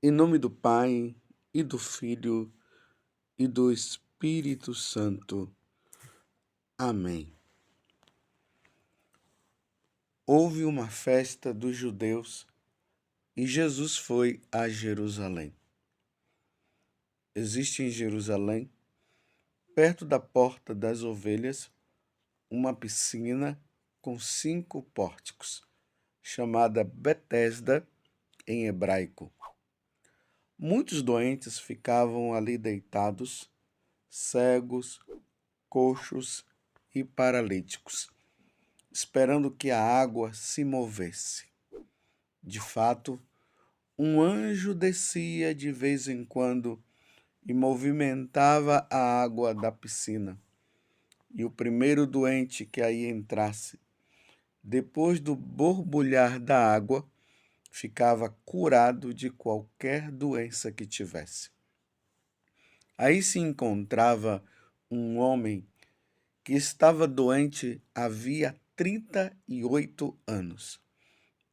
Em nome do Pai, e do Filho, e do Espírito Santo. Amém. Houve uma festa dos judeus e Jesus foi a Jerusalém. Existe em Jerusalém, perto da Porta das Ovelhas, uma piscina com 5 pórticos, chamada Betesda em hebraico. Muitos doentes ficavam ali deitados, cegos, coxos e paralíticos, esperando que a água se movesse. De fato, um anjo descia de vez em quando e movimentava a água da piscina. E o primeiro doente que aí entrasse, depois do borbulhar da água, ficava curado de qualquer doença que tivesse. Aí se encontrava um homem que estava doente havia 38 anos.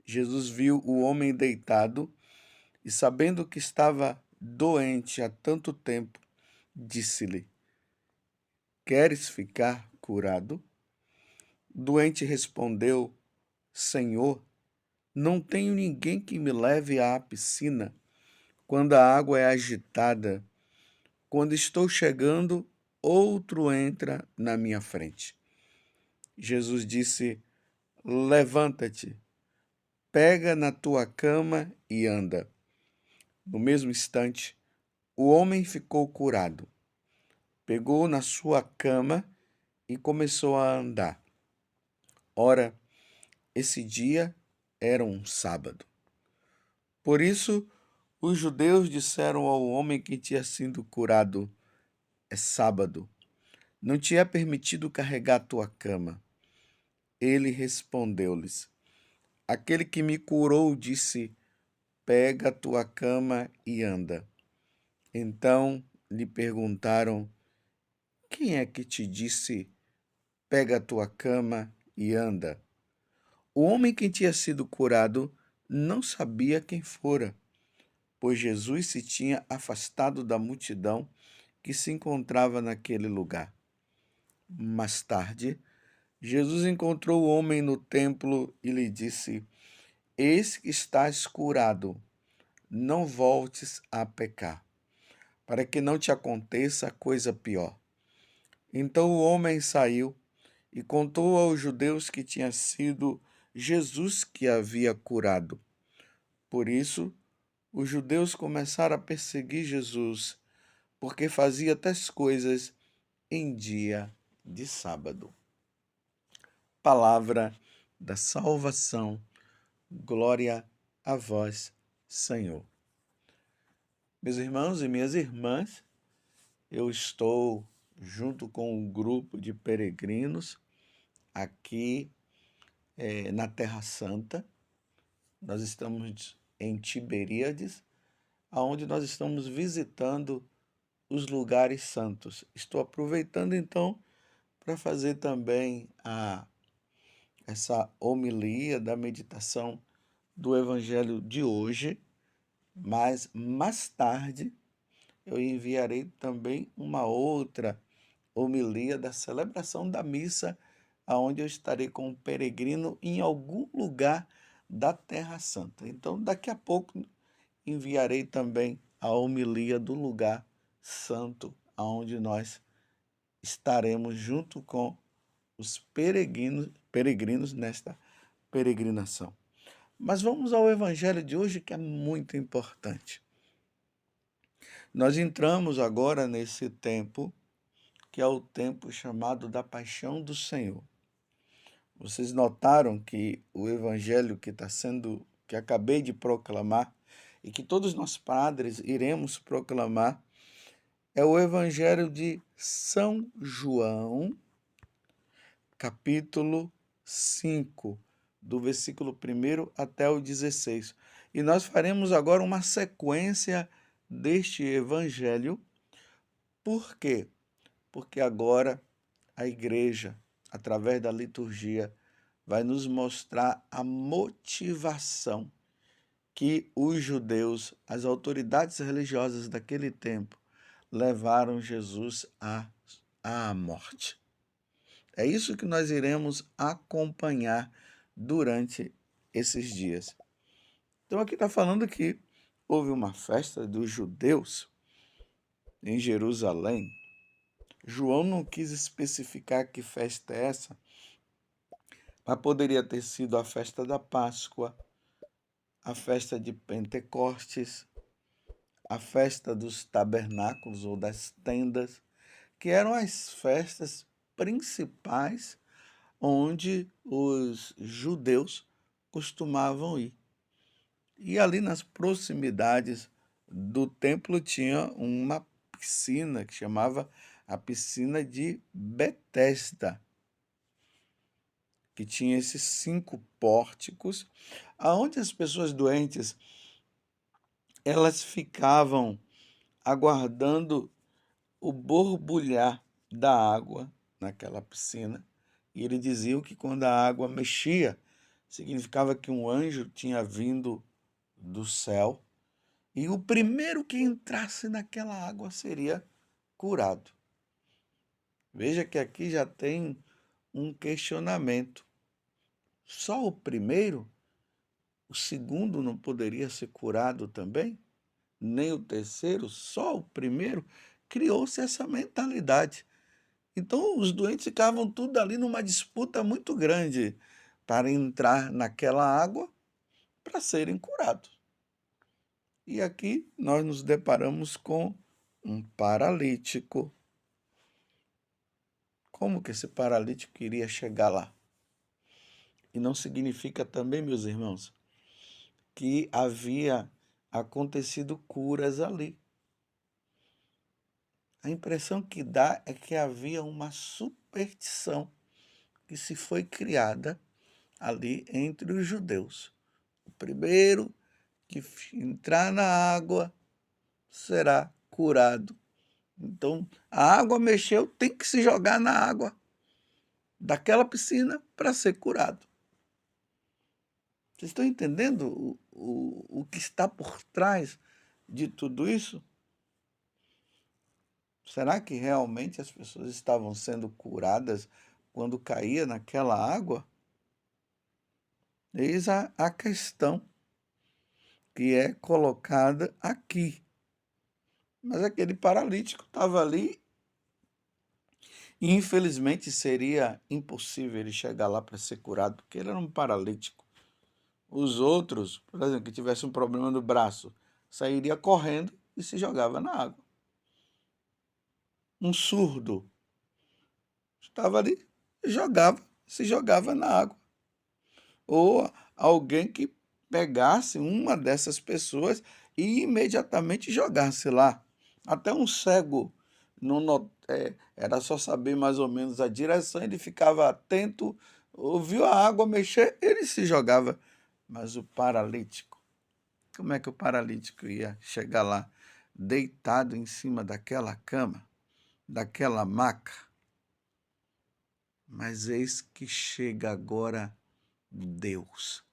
Jesus viu o homem deitado e, sabendo que estava doente há tanto tempo, disse-lhe: Queres ficar curado? O doente respondeu: Senhor, não tenho ninguém que me leve à piscina quando a água é agitada. Quando estou chegando, outro entra na minha frente. Jesus disse: Levanta-te, pega na tua cama e anda. No mesmo instante, o homem ficou curado. Pegou na sua cama e começou a andar. Ora, esse dia era um sábado. Por isso, os judeus disseram ao homem que tinha sido curado: É sábado, não te é permitido carregar tua cama. Ele respondeu-lhes: Aquele que me curou disse: Pega a tua cama e anda. Então lhe perguntaram: Quem é que te disse: Pega a tua cama e anda? O homem que tinha sido curado não sabia quem fora, pois Jesus se tinha afastado da multidão que se encontrava naquele lugar. Mais tarde, Jesus encontrou o homem no templo e lhe disse: Eis que estás curado, não voltes a pecar, para que não te aconteça coisa pior. Então o homem saiu e contou aos judeus que tinha sido Jesus que havia curado. Por isso, os judeus começaram a perseguir Jesus, porque fazia tais coisas em dia de sábado. Palavra da salvação. Glória a vós, Senhor. Meus irmãos e minhas irmãs, eu estou junto com um grupo de peregrinos aqui na Terra Santa. Nós estamos em Tiberíades, onde nós estamos visitando os lugares santos. Estou aproveitando então para fazer também essa homilia da meditação do Evangelho de hoje, mas mais tarde eu enviarei também uma outra homilia da celebração da missa, aonde eu estarei com um peregrino em algum lugar da Terra Santa. Então, daqui a pouco enviarei também a homilia do lugar santo, aonde nós estaremos junto com os peregrinos nesta peregrinação. Mas vamos ao evangelho de hoje, que é muito importante. Nós entramos agora nesse tempo, que é o tempo chamado da Paixão do Senhor. Vocês notaram que o evangelho que acabei de proclamar e que todos nós padres iremos proclamar, é o evangelho de São João, capítulo 5, do versículo 1 até o 16. E nós faremos agora uma sequência deste evangelho. Por quê? Porque agora a igreja, através da liturgia, vai nos mostrar a motivação que os judeus, as autoridades religiosas daquele tempo, levaram Jesus à morte. É isso que nós iremos acompanhar durante esses dias. Então, aqui está falando que houve uma festa dos judeus em Jerusalém. João não quis especificar que festa é essa, mas poderia ter sido a festa da Páscoa, a festa de Pentecostes, a festa dos tabernáculos ou das tendas, que eram as festas principais onde os judeus costumavam ir. E ali nas proximidades do templo tinha uma piscina que chamava a piscina de Betesda, que tinha esses 5 pórticos, aonde as pessoas doentes elas ficavam aguardando o borbulhar da água naquela piscina. E ele dizia que quando a água mexia, significava que um anjo tinha vindo do céu e o primeiro que entrasse naquela água seria curado. Veja que aqui já tem um questionamento. Só o primeiro? O segundo não poderia ser curado também? Nem o terceiro? Só o primeiro? Criou-se essa mentalidade. Então, os doentes ficavam tudo ali numa disputa muito grande para entrar naquela água para serem curados. E aqui nós nos deparamos com um paralítico. Como que esse paralítico iria chegar lá? E não significa também, meus irmãos, que havia acontecido curas ali. A impressão que dá é que havia uma superstição que se foi criada ali entre os judeus. O primeiro que entrar na água será curado. Então, a água mexeu, tem que se jogar na água daquela piscina para ser curado. Vocês estão entendendo o que está por trás de tudo isso? Será que realmente as pessoas estavam sendo curadas quando caía naquela água? Eis a questão que é colocada aqui. Mas aquele paralítico estava ali e infelizmente seria impossível ele chegar lá para ser curado, porque ele era um paralítico. Os outros, por exemplo, que tivesse um problema no braço, sairia correndo e se jogava na água. Um surdo estava ali, se jogava na água. Ou alguém que pegasse uma dessas pessoas e imediatamente jogasse lá. Até um cego era só saber mais ou menos a direção, ele ficava atento, ouviu a água mexer, ele se jogava. Mas o paralítico, como é que o paralítico ia chegar lá, deitado em cima daquela cama, daquela maca? Mas eis que chega agora Deus,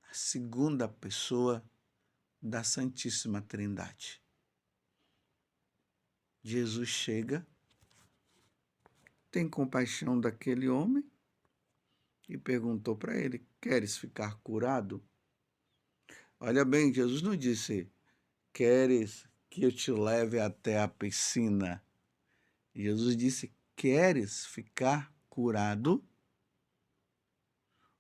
a segunda pessoa da Santíssima Trindade. Jesus chega, tem compaixão daquele homem e perguntou para ele: queres ficar curado? Olha bem, Jesus não disse: queres que eu te leve até a piscina? Jesus disse: queres ficar curado?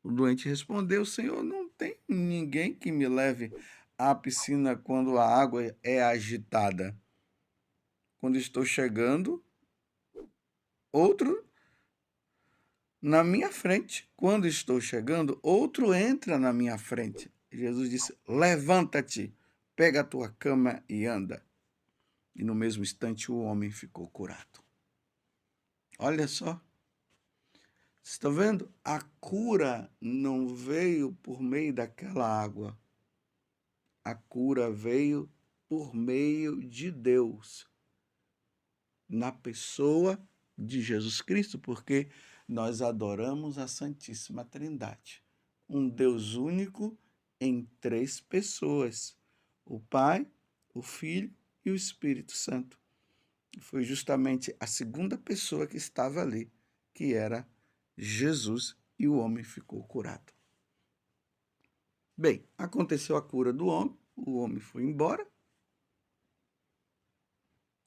O doente respondeu: Senhor, não tem ninguém que me leve à piscina quando a água é agitada. Quando estou chegando, outro na minha frente. Quando estou chegando, outro entra na minha frente. Jesus disse: levanta-te, pega a tua cama e anda. E no mesmo instante o homem ficou curado. Olha só. Vocês estão vendo? A cura não veio por meio daquela água. A cura veio por meio de Deus, na pessoa de Jesus Cristo, porque nós adoramos a Santíssima Trindade, um Deus único em 3 pessoas: o Pai, o Filho e o Espírito Santo. Foi justamente a segunda pessoa que estava ali, que era Jesus, e o homem ficou curado. Bem, aconteceu a cura do homem, o homem foi embora.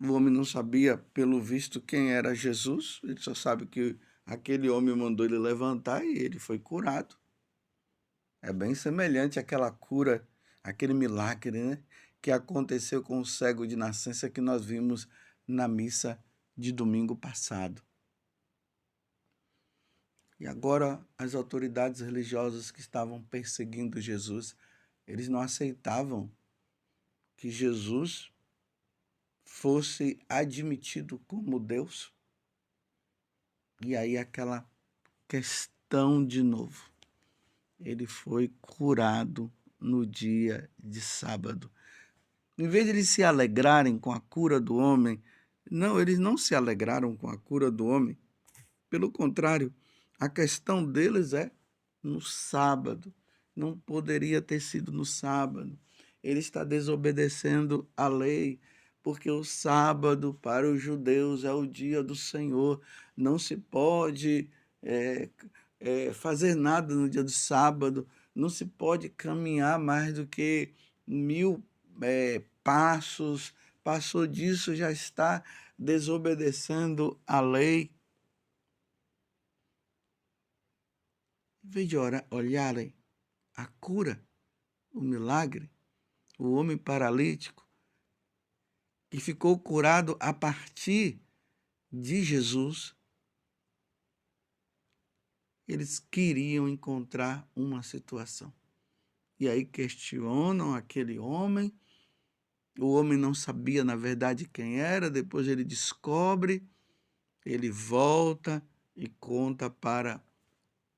O homem não sabia, pelo visto, quem era Jesus, ele só sabe que aquele homem mandou ele levantar e ele foi curado. É bem semelhante àquela cura, aquele milagre, né, que aconteceu com o cego de nascença que nós vimos na missa de domingo passado. E agora as autoridades religiosas que estavam perseguindo Jesus, eles não aceitavam que Jesus fosse admitido como Deus. E aí aquela questão de novo. Ele foi curado no dia de sábado. Em vez de eles se alegrarem com a cura do homem, não, eles não se alegraram com a cura do homem. Pelo contrário, a questão deles é no sábado. Não poderia ter sido no sábado. Ele está desobedecendo a lei, porque o sábado para os judeus é o dia do Senhor. Não se pode fazer nada no dia do sábado. Não se pode caminhar mais do que 1000 passos. Passou disso, já está desobedecendo a lei. Em vez de olharem a cura, o milagre, o homem paralítico, que ficou curado a partir de Jesus, eles queriam encontrar uma situação. E aí questionam aquele homem. O homem não sabia, na verdade, quem era. Depois ele descobre, ele volta e conta para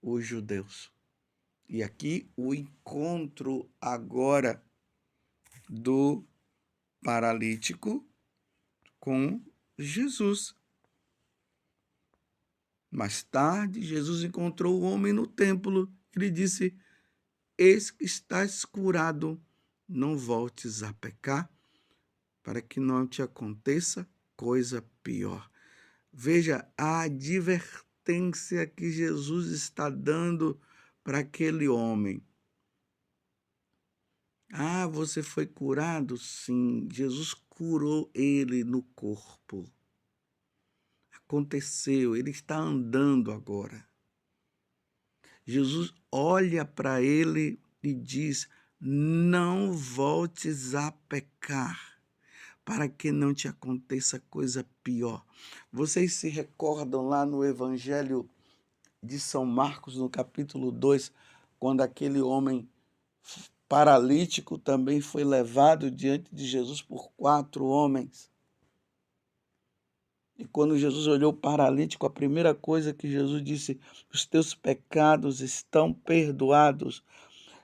os judeus. E aqui o encontro agora do paralítico com Jesus. Mais tarde, Jesus encontrou o homem no templo. Ele disse: eis que estás curado, não voltes a pecar, para que não te aconteça coisa pior. Veja a advertência que Jesus está dando para aquele homem. Ah, você foi curado? Sim, Jesus curou ele no corpo. Aconteceu, ele está andando agora. Jesus olha para ele e diz: não voltes a pecar, para que não te aconteça coisa pior. Vocês se recordam lá no Evangelho de São Marcos, no capítulo 2, quando aquele homem paralítico também foi levado diante de Jesus por 4 homens. E quando Jesus olhou o paralítico, a primeira coisa que Jesus disse: os teus pecados estão perdoados.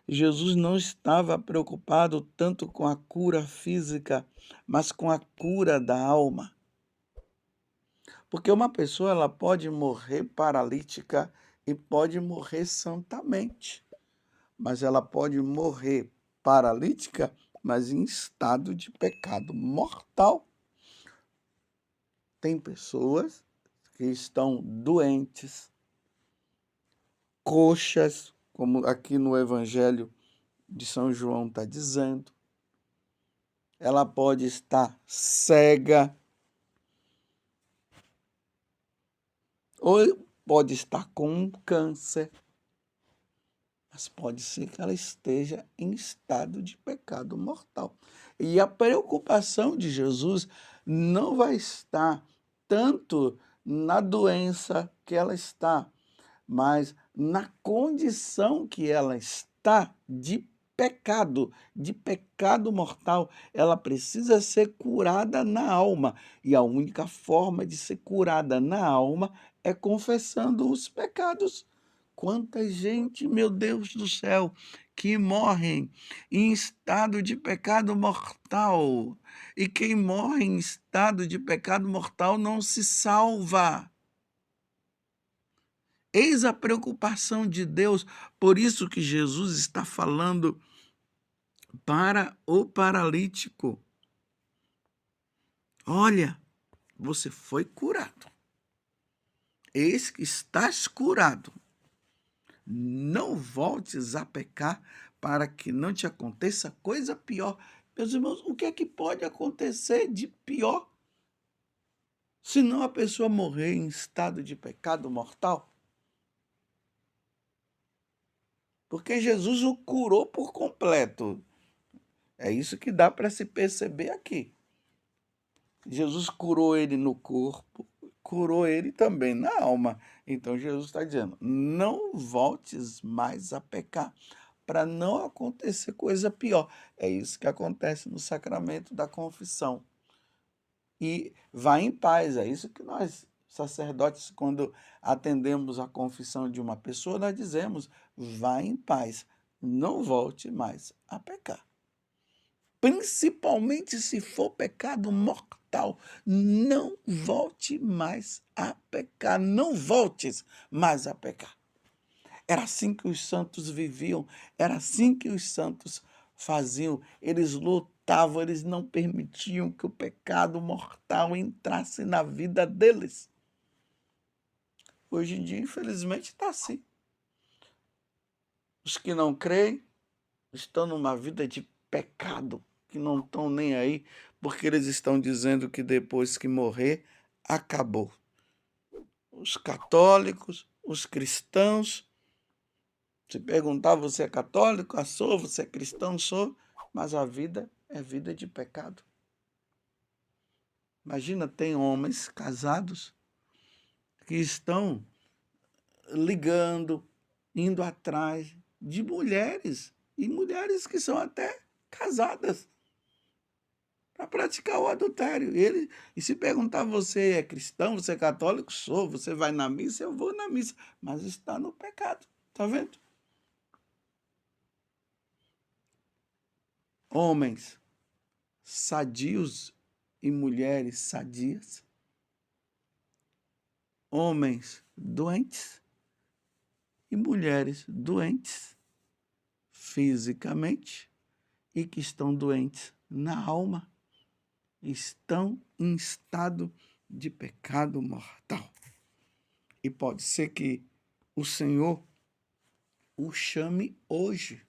Jesus não estava preocupado tanto com a cura física, mas com a cura da alma. Porque uma pessoa ela pode morrer paralítica e pode morrer santamente, mas ela pode morrer paralítica, mas em estado de pecado mortal. Tem pessoas que estão doentes, coxas, como aqui no Evangelho de São João está dizendo. Ela pode estar cega, ou pode estar com um câncer, mas pode ser que ela esteja em estado de pecado mortal. E a preocupação de Jesus não vai estar tanto na doença que ela está, mas na condição que ela está de pecado mortal. Ela precisa ser curada na alma. E a única forma de ser curada na alma é confessando os pecados. Quanta gente, meu Deus do céu, que morrem em estado de pecado mortal. E quem morre em estado de pecado mortal não se salva. Eis a preocupação de Deus. Por isso que Jesus está falando para o paralítico: olha, você foi curado. Eis que estás curado. Não voltes a pecar para que não te aconteça coisa pior. Meus irmãos, o que é que pode acontecer de pior se não a pessoa morrer em estado de pecado mortal? Porque Jesus o curou por completo. É isso que dá para se perceber aqui. Jesus curou ele no corpo, curou ele também na alma. Então Jesus está dizendo: não voltes mais a pecar, para não acontecer coisa pior. É isso que acontece no sacramento da confissão. E vá em paz. É isso que nós, sacerdotes, quando atendemos a confissão de uma pessoa, nós dizemos: vá em paz, não volte mais a pecar. Principalmente se for pecado mortal, não volte mais a pecar, não voltes mais a pecar. Era assim que os santos viviam, era assim que os santos faziam. Eles lutavam, eles não permitiam que o pecado mortal entrasse na vida deles. Hoje em dia, infelizmente, está assim. Os que não creem estão numa vida de pecado, que não estão nem aí, porque eles estão dizendo que depois que morrer, acabou. Os católicos, os cristãos, se perguntar, você é católico? Ah, sou. Você é cristão? Sou. Mas a vida é vida de pecado. Imagina, tem homens casados que estão ligando, indo atrás de mulheres, e mulheres que são até casadas, para praticar o adultério. E se perguntar, você é cristão, você é católico? Sou. Você vai na missa? Eu vou na missa. Mas está no pecado. Está vendo? Homens sadios e mulheres sadias. Homens doentes e mulheres doentes fisicamente e que estão doentes na alma. Estão em estado de pecado mortal. E pode ser que o Senhor o chame hoje.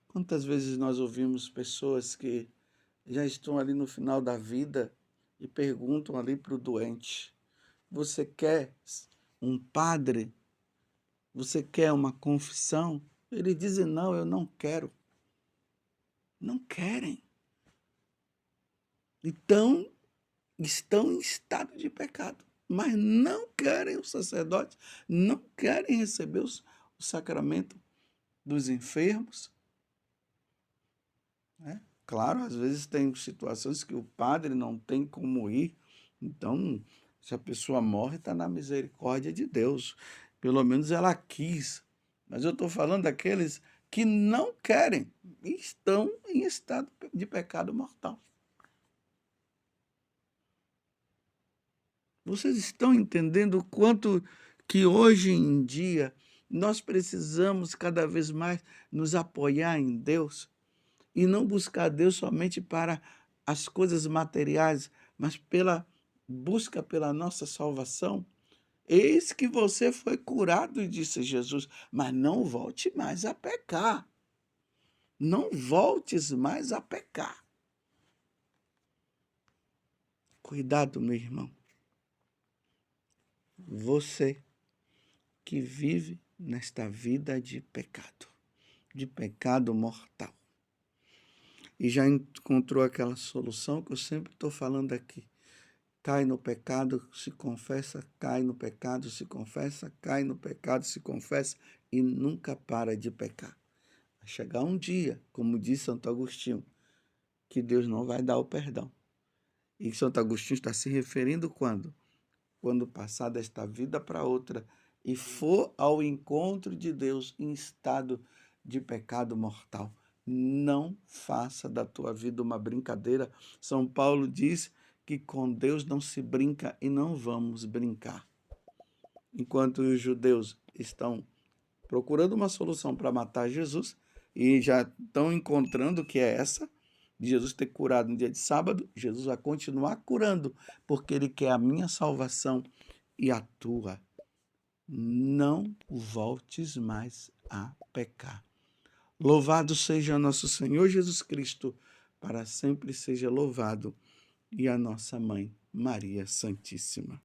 Quantas vezes nós ouvimos pessoas que já estão ali no final da vida e perguntam ali para o doente: você quer um padre? Você quer uma confissão? Eles dizem: não, eu não quero. Não querem. Então, estão em estado de pecado, mas não querem o sacerdote, não querem receber o sacramento dos enfermos. Né? Claro, às vezes tem situações que o padre não tem como ir, então, se a pessoa morre, está na misericórdia de Deus. Pelo menos ela quis. Mas eu estou falando daqueles que não querem e estão em estado de pecado mortal. Vocês estão entendendo o quanto que hoje em dia nós precisamos cada vez mais nos apoiar em Deus e não buscar Deus somente para as coisas materiais, mas pela busca pela nossa salvação? Eis que você foi curado, disse Jesus, mas não volte mais a pecar. Não voltes mais a pecar. Cuidado, meu irmão. Você que vive nesta vida de pecado mortal, e já encontrou aquela solução que eu sempre estou falando aqui. Cai no pecado, se confessa, cai no pecado, se confessa, cai no pecado, se confessa e nunca para de pecar. Vai chegar um dia, como diz Santo Agostinho, que Deus não vai dar o perdão. E Santo Agostinho está se referindo quando? Quando passar desta vida para outra e for ao encontro de Deus em estado de pecado mortal. Não faça da tua vida uma brincadeira. São Paulo diz que com Deus não se brinca e não vamos brincar. Enquanto os judeus estão procurando uma solução para matar Jesus e já estão encontrando que é essa, de Jesus ter curado no dia de sábado. Jesus vai continuar curando, porque ele quer a minha salvação e a tua. Não voltes mais a pecar. Louvado seja nosso Senhor Jesus Cristo, para sempre seja louvado, e a nossa mãe, Maria Santíssima.